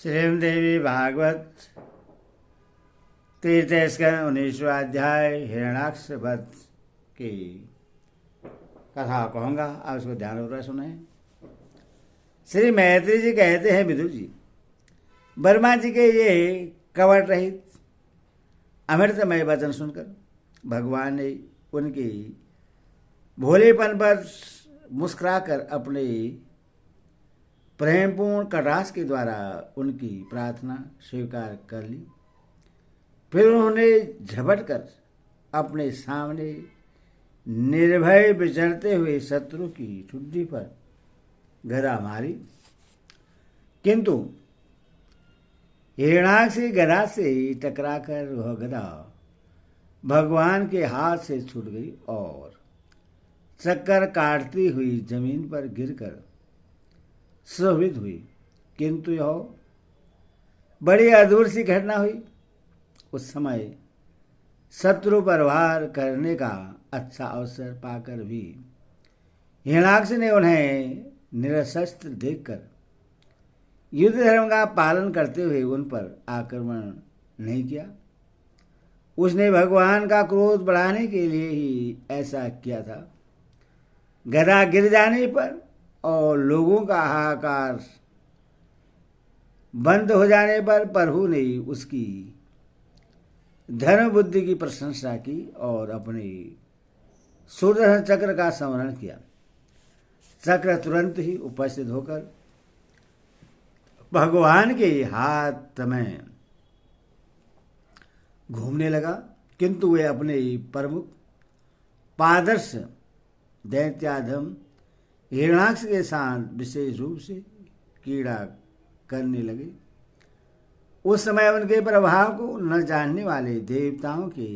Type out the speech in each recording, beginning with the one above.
श्रीमदेवी भागवत तीसरे स्कंद 19वां अध्याय हिरण्याक्ष वध की कथा कहूँगा, आप उसको ध्यानपूर्वक सुने। श्री मैत्री जी कहते हैं, विदुर जी, वर्मा जी के ये कवट रहित अमृतमय वचन सुनकर भगवान ने उनकी भोलेपन पर मुस्कुराकर अपने प्रेमपूर्ण कटाक्ष के द्वारा उनकी प्रार्थना स्वीकार कर ली। फिर उन्होंने झपट कर अपने सामने निर्भय विचरते हुए शत्रु की ठुड्डी पर गदा मारी, किंतु हिरण्याक्ष की गदा से टकराकर वह गदा भगवान के हाथ से छूट गई और चक्कर काटती हुई जमीन पर गिरकर शोभित हुई। किंतु यह बड़ी अधूर सी घटना हुई। उस समय शत्रु पर वार करने का अच्छा अवसर पाकर भी हिरण्याक्ष ने उन्हें निरशस्त्र देखकर युद्ध धर्म का पालन करते हुए उन पर आक्रमण नहीं किया। उसने भगवान का क्रोध बढ़ाने के लिए ही ऐसा किया था। गदा गिर जाने पर और लोगों का हाहाकार बंद हो जाने पर प्रभु ने उसकी धर्म बुद्धि की प्रशंसा की और अपने सुदर्शन चक्र का स्मरण किया। चक्र तुरंत ही उपस्थित होकर भगवान के हाथ में घूमने लगा, किंतु वे अपने प्रमुख पादर्श दैत्याधम हिरण्याक्ष के साथ विशेष रूप से कीड़ा करने लगे। उस समय उनके प्रभाव को न जानने वाले देवताओं के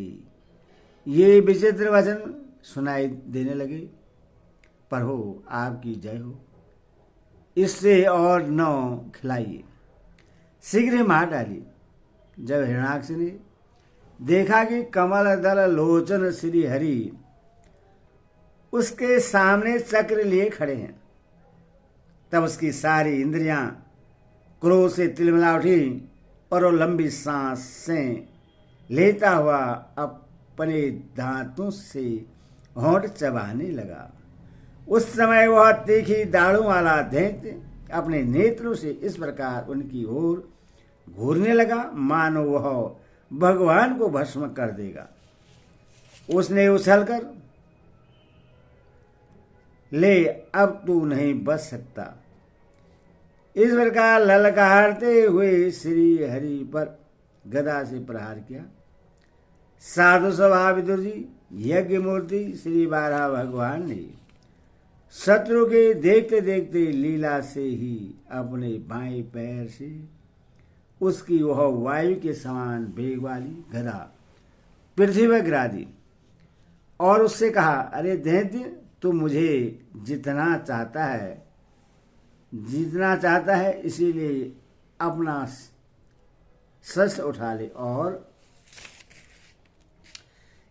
ये विचित्र वचन सुनाई देने लगे, प्रभु आपकी जय हो, इससे और न खिलाइए, शीघ्र मार डालिए। जब हिरण्याक्ष ने देखा कि कमल दल लोचन श्री हरि उसके सामने चक्र लिए खड़े हैं, तब उसकी सारी इंद्रियां क्रोध से तिलमिला उठी और वो लंबी सांसें लेता हुआ अपने दांतों से होंठ चबाने लगा। उस समय वह तीखी दाढ़ों वाला दैत्य अपने नेत्रों से इस प्रकार उनकी ओर घूरने लगा मानो वह भगवान को भस्म कर देगा। उसने उछलकर, ले अब तू नहीं बच सकता, इस प्रकार ललकारते हुए श्री हरि पर गदा से प्रहार किया। साधु स्वभाव विदुर जी, यज्ञ मूर्ति श्री बारह भगवान ने शत्रु के देखते देखते लीला से ही अपने बाएं पैर से उसकी वह वायु के समान वेग वाली गदा पृथ्वी पर गिरा दी और उससे कहा, अरे दैत्य, तू मुझे जितना चाहता है इसीलिए अपना शस्त्र उठा ले और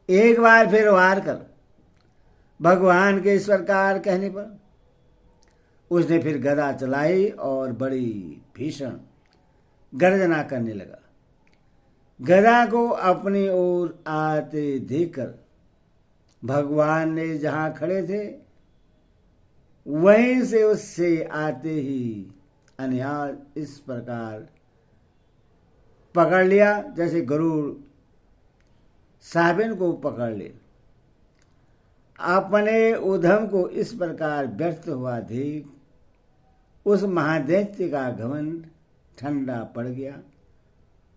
एक बार फिर वार कर। भगवान के इस प्रकार कहने पर उसने फिर गदा चलाई और बड़ी भीषण गर्जना करने लगा। गदा को अपनी ओर आते देखकर भगवान ने जहां खड़े थे वहीं से उससे आते ही अनिहार इस प्रकार पकड़ लिया जैसे गरुड़ साबिन को पकड़ ले। अपने उधम को इस प्रकार व्यर्थ हुआ देख उस महादैत्य का घमंड ठंडा पड़ गया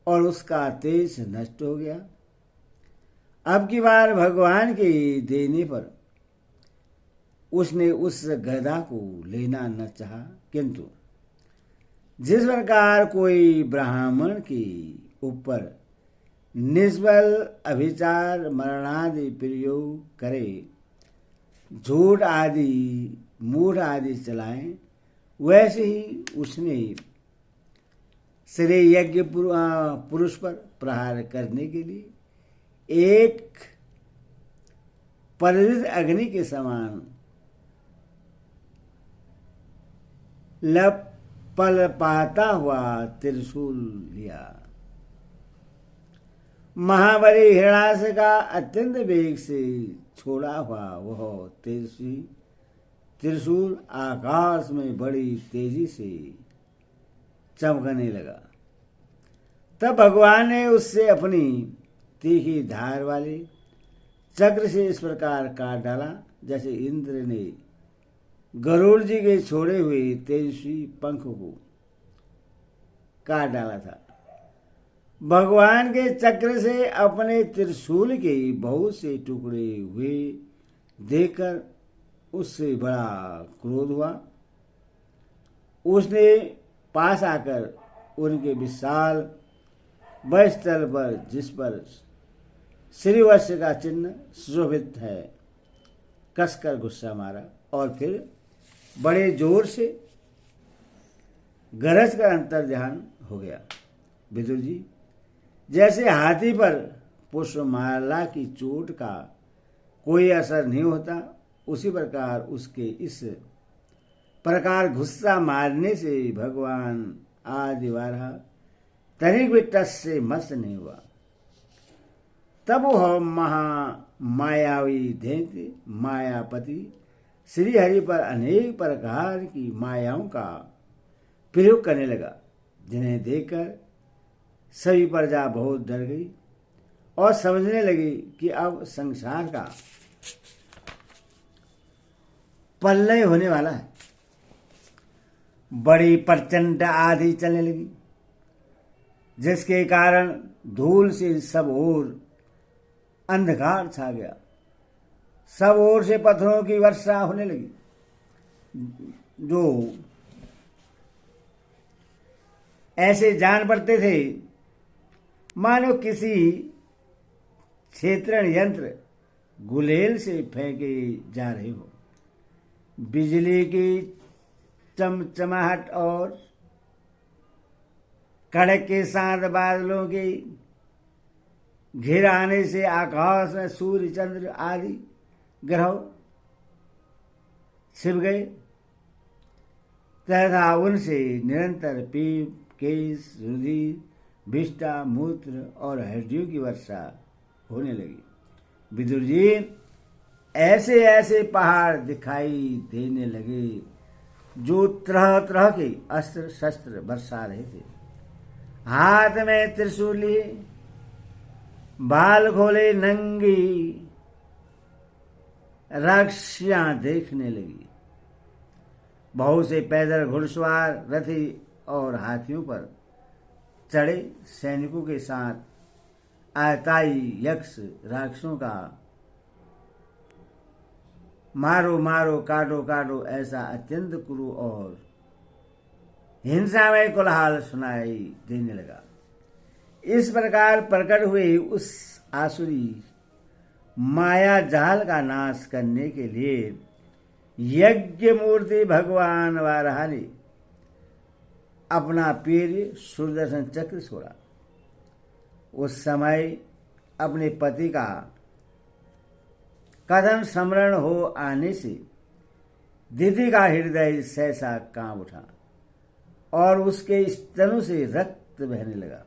और उसका तेज नष्ट हो गया। अब की बार भगवान के देने पर उसने उस गदा को लेना न चाहा, किंतु जिस प्रकार कोई ब्राह्मण के ऊपर निष्बल अभिचार मरणादि प्रयोग करे, झूठ आदि मूढ़ आदि चलाएं, वैसे ही उसने श्री यज्ञ पुरुष पर प्रहार करने के लिए एक परिवृत अग्नि के समान पल पाता हुआ त्रिशूल लिया। महाबली हिरणाक्ष का अत्यंत वेग से छोड़ा हुआ वह तेजस्वी त्रिशूल आकाश में बड़ी तेजी से चमकने लगा। तब भगवान ने उससे अपनी तीखी धार वाले चक्र से इस प्रकार काट डाला जैसे इंद्र ने गरुड़ जी के छोड़े हुए तेजस्वी पंख को काट डाला था। भगवान के चक्र से अपने त्रिशूल के बहुत से टुकड़े हुए देखकर उससे बड़ा क्रोध हुआ। उसने पास आकर उनके विशाल वक्षस्थल पर, जिस पर श्रीवत्स का चिन्ह सुशोभित है, कसकर गुस्सा मारा और फिर बड़े जोर से गरज कर अंतर्ध्यान हो गया। विदुर जी, जैसे हाथी पर पुष्पमाला की चोट का कोई असर नहीं होता, उसी प्रकार उसके इस प्रकार गुस्सा मारने से भगवान आदिवारा तनिक भी टस से मस्त नहीं हुआ। तब वह मायावी दैत्य मायापति श्री हरि पर अनेक प्रकार की मायाओं का प्रयोग करने लगा, जिन्हें देखकर सभी प्रजा बहुत डर गई और समझने लगी कि अब संसार का प्रलय होने वाला है। बड़ी प्रचंड आंधी चलने लगी, जिसके कारण धूल से सब ओर अंधकार छा गया। सब ओर से पत्थरों की वर्षा होने लगी, जो ऐसे जान पड़ते थे मानो किसी क्षेत्रण यंत्र गुलेल से फेंके जा रहे हो। बिजली की चमचमाहट और कड़क के साथ बादलों के घिर आने से आकाश में सूर्य चंद्र आदि ग्रह छिप गए तथा उनसे निरंतर पीप, केश, रुधिर, विष्ठा, मूत्र और हड्डियों की वर्षा होने लगी। विदुर जी, ऐसे ऐसे पहाड़ दिखाई देने लगे जो तरह तरह के अस्त्र शस्त्र बरसा रहे थे। हाथ में त्रिशूल लिए, बाल खोले नंगी राक्षसियां देखने लगी। बहुत से पैदल घुड़सवार, रथी और हाथियों पर चढ़े सैनिकों के साथ आयताई यक्ष राक्षसों का मारो मारो, काटो काटो ऐसा अत्यंत क्रूर और हिंसामय कोलाहल सुनाई देने लगा। इस प्रकार प्रकट हुए उस आसुरी माया जाल का नाश करने के लिए यज्ञ मूर्ति भगवान वाराह ने अपना पीर सुदर्शन चक्र छोड़ा। उस समय अपने पति का कथन स्मरण हो आने से दीदी का हृदय सहसा कांप उठा और उसके स्तनों से रक्त बहने लगा।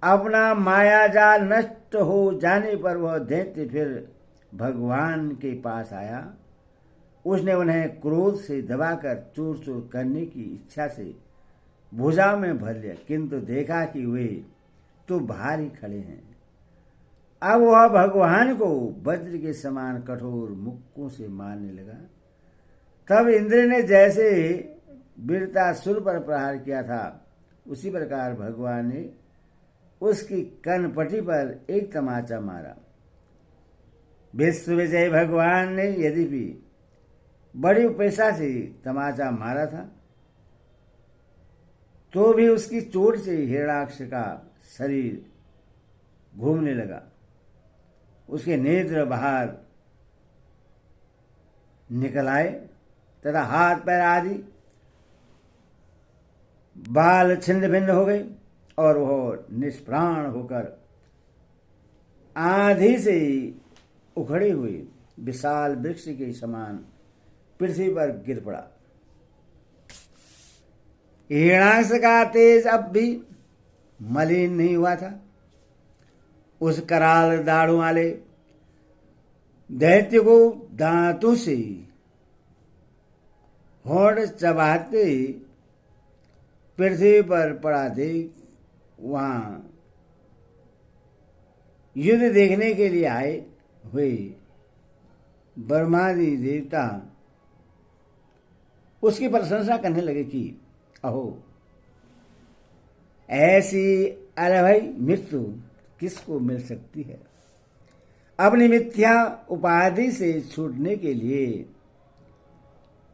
अपना मायाजाल नष्ट हो जाने पर वह दैत्य फिर भगवान के पास आया। उसने उन्हें क्रोध से दबाकर चूर चूर करने की इच्छा से भुजा में भर लिया, किंतु देखा कि वे तो बाहर ही खड़े हैं। अब वह भगवान को वज्र के समान कठोर मुक्कों से मारने लगा। तब इंद्र ने जैसे वीरतासुर पर प्रहार किया था, उसी प्रकार भगवान ने उसकी कनपटी पर एक तमाचा मारा। विश्व विजय भगवान ने यद्यपि बड़ी उपेक्षा से तमाचा मारा था, तो भी उसकी चोट से हिरणाक्ष का शरीर घूमने लगा। उसके नेत्र बाहर निकल आए तथा हाथ पैर आदि बाल छिन्न भिन्न हो गए और वह निष्प्राण होकर आंधी से उखड़े हुए विशाल वृक्ष के समान पृथ्वी पर गिर पड़ा। हिरणाक्ष का तेज अब भी मलिन नहीं हुआ था। उस कराल दाढ़ों वाले दैत्य को दांतों से होड़ चबाते पृथ्वी पर पड़ा देख वहां युद्ध देखने के लिए आए हुए ब्रह्मादि देवता उसकी प्रशंसा करने लगे कि अहो, ऐसी अलभई मृत्यु किसको मिल सकती है। अपनी मिथ्या उपाधि से छूटने के लिए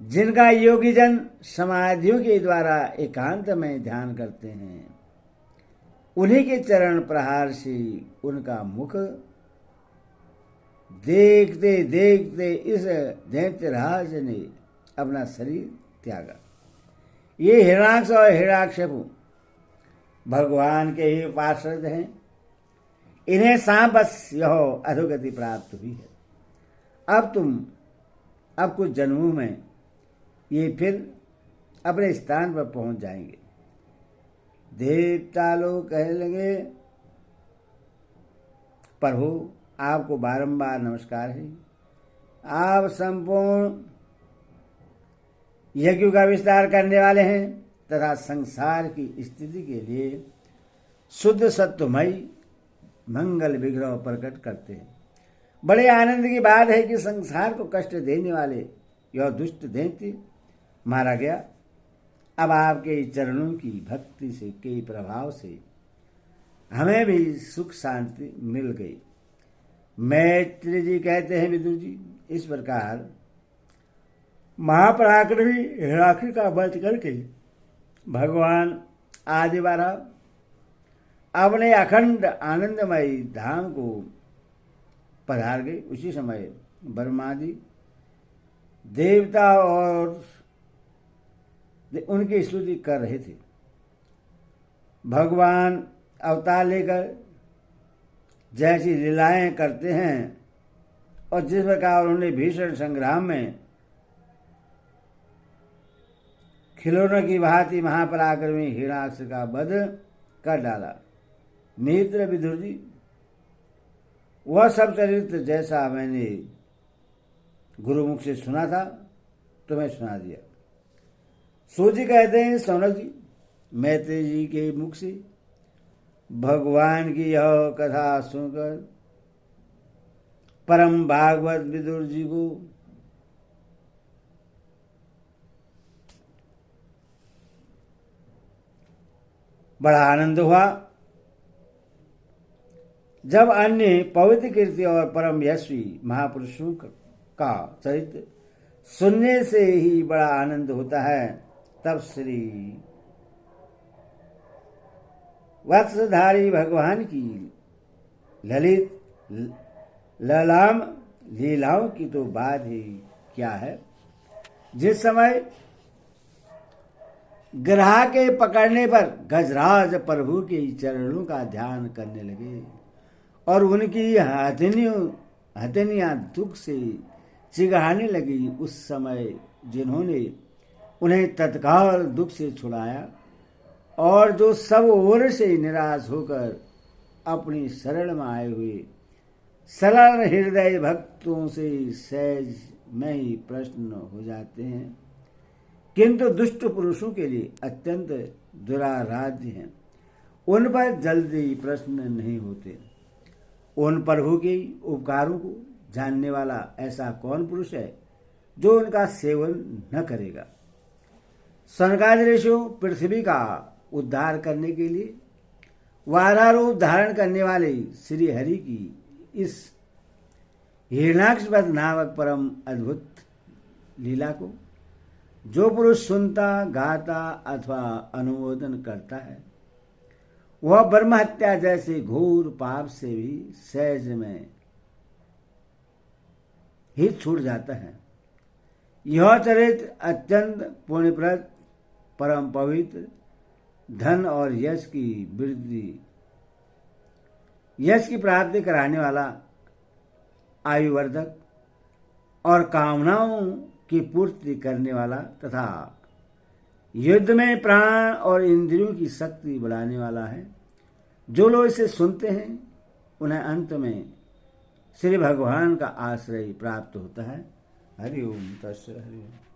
जिनका योगी जन समाधियों के द्वारा एकांत में ध्यान करते हैं, उन्हीं के चरण प्रहार से उनका मुख देखते देखते इस दैत्यराज ने अपना शरीर त्यागा। ये हिरणाक्ष और हिरण्याकश्यपु भगवान के ही पार्षद हैं। इन्हें सांबस यह अधोगति प्राप्त हुई है। अब कुछ जन्मों में ये फिर अपने स्थान पर पहुंच जाएंगे। देवता लोग कहने लगे, प्रभु आपको बारंबार नमस्कार है। आप संपूर्ण यज्ञों का विस्तार करने वाले हैं तथा संसार की स्थिति के लिए शुद्ध सत्वमयी मंगल विग्रह प्रकट करते हैं। बड़े आनंद की बात है कि संसार को कष्ट देने वाले यह दुष्ट दैत्य मारा गया। अब आपके चरणों की भक्ति से के प्रभाव से हमें भी सुख शांति मिल गई। मैत्री जी कहते हैं, विदुर जी, इस प्रकार महापराक्रमी हिरण्याक्ष का वध करके भगवान आदिवराह अपने अखंड आनंदमयी धाम को पधार गए। उसी समय ब्रह्मादि देवता और उनकी स्तुति कर रहे थे। भगवान अवतार लेकर जैसी लीलाएं करते हैं और जिस प्रकार उन्होंने भीषण संग्राम में खिलौनों की भांति महापराक्रमी हिरण्याक्ष का वध कर डाला। मित्र विदुर जी, वह सब चरित्र जैसा मैंने गुरुमुख से सुना था तुम्हें सुना दिया। सूजी कहते हैं, सौनक जी, मैत्री जी के मुख से भगवान की यह कथा सुनकर परम भागवत विदुर जी को बड़ा आनंद हुआ। जब अन्य पवित्र कीर्ति और परम यशस्वी महापुरुषों का चरित्र सुनने से ही बड़ा आनंद होता है, तब श्री वत्सधारी भगवान की ललित ललाम लीलाओं की तो बात ही क्या है। जिस समय ग्रह के पकड़ने पर गजराज प्रभु के चरणों का ध्यान करने लगे और उनकी हथेलियां दुख से चिघाने लगी, उस समय जिन्होंने उन्हें तत्काल दुख से छुड़ाया और जो सब ओर से निराश होकर अपनी शरण में आए हुए सरल हृदय भक्तों से सहज में ही प्रश्न हो जाते हैं, किंतु दुष्ट पुरुषों के लिए अत्यंत दुराराध्य हैं, उन पर जल्दी प्रश्न नहीं होते। उन प्रभु के उपकारों को जानने वाला ऐसा कौन पुरुष है जो उनका सेवन न करेगा। सनकादि ऋषियों पृथ्वी का उद्धार करने के लिए वारा रूप धारण करने वाले श्री हरि की इस हिरण्याक्ष नामक परम अद्भुत लीला को जो पुरुष सुनता, गाता अथवा अनुमोदन करता है, वह ब्रह्म हत्या जैसे घोर पाप से भी सहज में ही छूट जाता है। यह चरित्र अत्यंत पुण्यप्रद, परम पवित्र, धन और यश की प्राप्ति कराने वाला, आयुवर्धक और कामनाओं की पूर्ति करने वाला तथा युद्ध में प्राण और इंद्रियों की शक्ति बढ़ाने वाला है। जो लोग इसे सुनते हैं उन्हें अंत में श्री भगवान का आश्रय प्राप्त होता है। हरि ओम तत्सत। हरि ओम।